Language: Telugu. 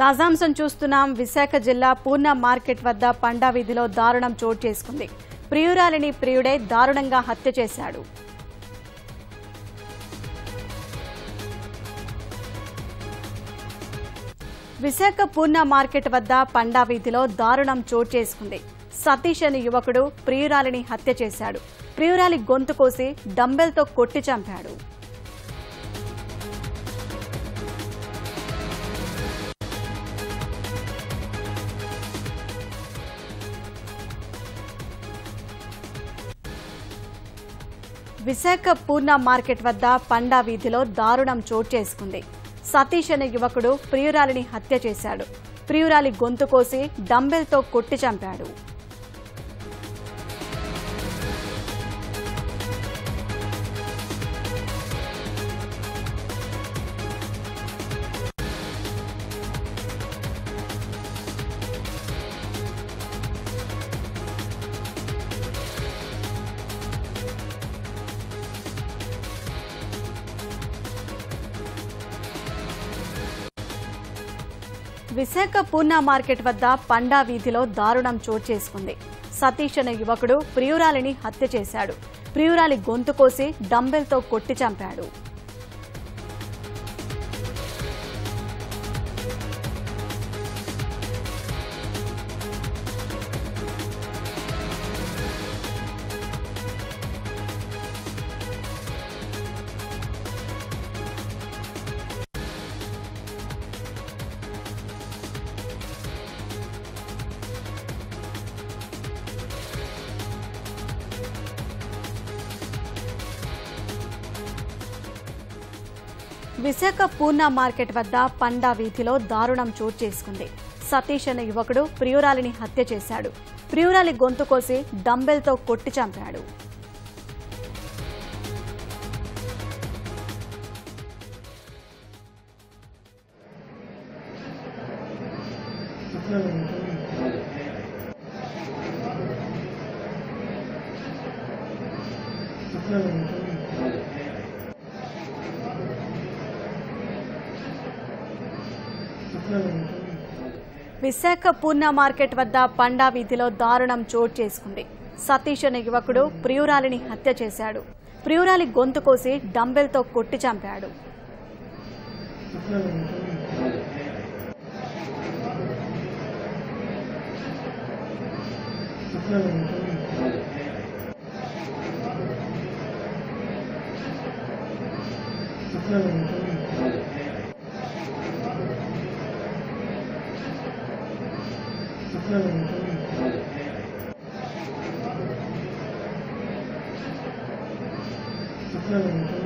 తాజాంశం చూస్తున్నాం. విశాఖ జిల్లా పూర్ణ మార్కెట్ వద్ద పండా వీధిలో దారుణం చోటు చేసుకుంది. ప్రియురాలిని ప్రియుడే దారుణంగా హత్య చేశాడు. విశాఖ పూర్ణ మార్కెట్ వద్ద పండా వీధిలో దారుణం చోటు చేసుకుంది. సతీష్ అనే యువకుడు ప్రియురాలిని హత్య చేశాడు. ప్రియురాలి గొంతు కోసి డంబెల్తో కొట్టి చంపాడు. విశాఖ పూర్ణ మార్కెట్ వద్ద పండా వీధిలో దారుణం చోటు చేసుకుంది. సతీష్ అనే యువకుడు ప్రియురాలిని హత్య చేశాడు. ప్రియురాలి గొంతు కోసి డంబెల్తో కొట్టి చంపాడు. విశాఖ పూర్ణ మార్కెట్ వద్ద పండా వీధిలో దారుణం చోటు చేసుకుంది. సతీష్ అనే యువకుడు ప్రియురాలిని హత్య చేశాడు. ప్రియురాలి గొంతు కోసి డంబెల్తో కొట్టి చంపాడు. విశాఖ పూర్ణ మార్కెట్ వద్ద పండా వీధిలో దారుణం చోటు చేసుకుంది. సతీష్ అనే యువకుడు ప్రియురాలిని హత్య చేశాడు. ప్రియురాలి గొంతు కోసి డంబెల్తో కొట్టి చంపాడు. విశాఖ పూర్ణ మార్కెట్ వద్ద పండా వీధిలో దారుణం చోటు చేసుకుంది. సతీష్ అనే యువకుడు ప్రియురాలిని హత్య చేశాడు. ప్రియురాలి గొంతు కోసి డంబెల్తో కొట్టి చంపాడు. Okay.